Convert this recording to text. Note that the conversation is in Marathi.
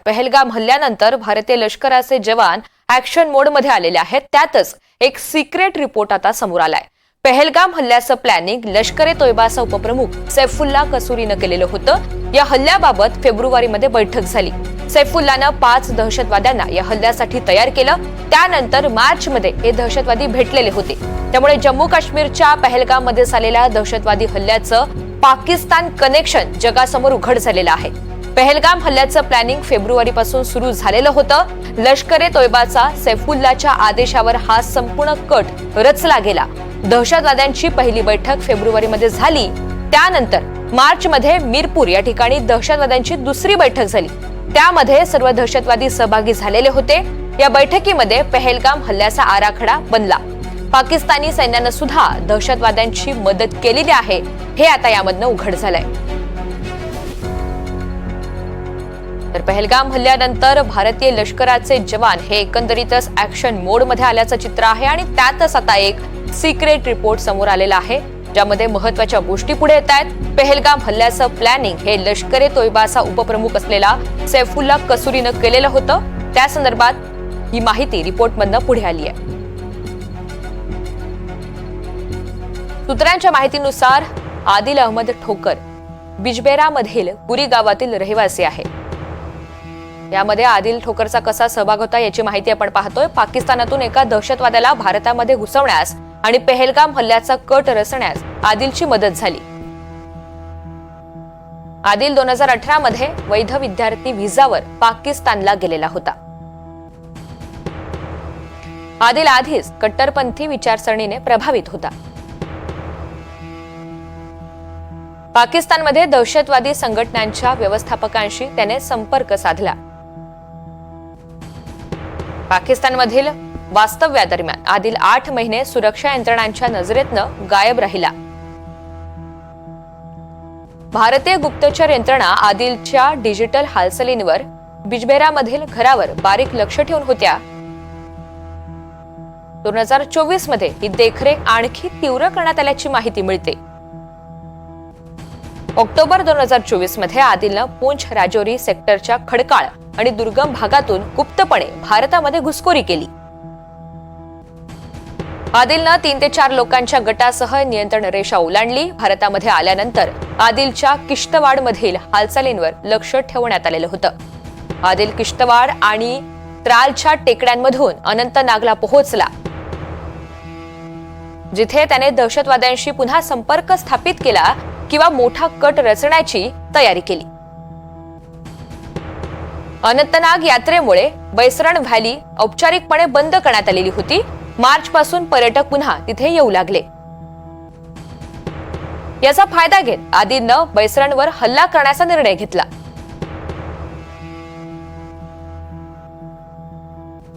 पहलगाम हल्ल्यानंतर भारतीय लष्कराचे जवान ऍक्शन मोडमध्ये आलेले आहेत. त्यातच एक सिक्रेट रिपोर्ट आता समोर आलाय. पहलगाम हल्ल्याचं प्लॅनिंग लष्कर ए तोयबाचा उपप्रमुख सैफुल्ला कसूरीनं केलेलं होतं. या हल्ल्याबाबत फेब्रुवारीमध्ये बैठक झाली. सैफुल्लानं 5 दहशतवाद्यांना या हल्ल्यासाठी तयार केलं. त्यानंतर मार्चमध्ये हे दहशतवादी भेटलेले होते. त्यामुळे जम्मू काश्मीरच्या पहलगाममध्ये झालेल्या दहशतवादी हल्ल्याचं पाकिस्तान कनेक्शन जगासमोर उघड झालेलं आहे. पहलगाम हल्ल्याचं प्लॅनिंग फेब्रुवारीपासून सुरू झालेलं होतं. लष्कर ए तोयबाचा सैफुल्लाच्या आदेशावर हा संपूर्ण कट रचला गेला. दहशतवाद्यांची पहिली बैठक फेब्रुवारीमध्ये झाली. त्यानंतर मार्चमध्ये मीरपूर या ठिकाणी दहशतवाद्यांची दुसरी बैठक झाली. त्यामध्ये सर्व दहशतवादी सहभागी झालेले होते. या बैठकीमध्ये पहलगाम हल्ल्याचा आराखडा बनला. पाकिस्तानी सैन्यानं सुद्धा दहशतवाद्यांची मदत केलेली आहे, हे आता यामधनं उघड झालंय. तर पहलगाम हल्ल्यानंतर भारतीय लष्कराचे जवान हे एकंदरीतच ऍक्शन मोडमध्ये आल्याचं चित्र आहे आणि त्यातच आता एक सिक्रेट रिपोर्ट समोर आलेला आहे, ज्यामध्ये महत्त्वाच्या गोष्टी पुढे येत आहेत. पहलगाम हल्ल्याचं प्लॅनिंग हे लष्कर ए तोयबाचा उपप्रमुख असलेला सैफुल्ला कसूरीनं केलेलं होतं. त्या संदर्भात ही माहिती रिपोर्टमधनं पुढे आली आहे. सूत्रांच्या माहितीनुसार आदिल अहमद ठोकर बिजबेरामधील पुरी गावातील रहिवासी आहे. यामध्ये आदिल ठोकरचा कसा सहभाग होता याची माहिती आपण पाहतोय. पाकिस्तानातून एका दहशतवाद्याला भारतामध्ये घुसवण्यास आणि पहलगाम हल्ल्याचा कट रचण्यास आदिलची मदत झाली. आदिल 2018 मध्ये वैध विद्यार्थी व्हिसावर पाकिस्तानला गेलेला होता. आदिल आधीच कट्टरपंथी विचारसरणीने प्रभावित होता. पाकिस्तानमध्ये दहशतवादी संघटनांच्या व्यवस्थापकांशी त्याने संपर्क साधला. पाकिस्तानमधील वास्तव्यादरम्यान आदिल 8 महिने सुरक्षा यंत्रणांच्या नजरेतनं गायब राहिला. भारतीय गुप्तचर यंत्रणा आदिलच्या डिजिटल हालचालींवर बिजबेरामधील घरावर बारीक लक्ष ठेवून होत्या. 2024 मध्ये ही देखरेख आणखी तीव्र करण्यात आल्याची माहिती मिळते. ऑक्टोबर 2024 मध्ये आदिलनं पूंछ राजौरी सेक्टरच्या खडकाळ आणि दुर्गम भागातून गुप्तपणे भारतामध्ये घुसखोरी केली. आदिलनं 3 ते 4 लोकांच्या गटासह नियंत्रण रेषा ओलांडली. भारतामध्ये आल्यानंतर आदिलच्या किश्तवाडमधील हालचालींवर लक्ष ठेवण्यात आलेलं होतं. आदिल किश्तवाड आणि त्रालच्या टेकड्यांमधून अनंतनागला पोहोचला, जिथे त्याने दहशतवाद्यांशी पुन्हा संपर्क स्थापित केला किंवा मोठा कट रचण्याची तयारी केली. अनंतनाग यात्रेमुळे बैसरण व्हॅली औपचारिकपणे बंद करण्यात आलेली होती. मार्च पासून पर्यटक पुन्हा तिथे येऊ लागले. याचा फायदा घेत आदिलनं बैसरणवर हल्ला करण्याचा निर्णय घेतला.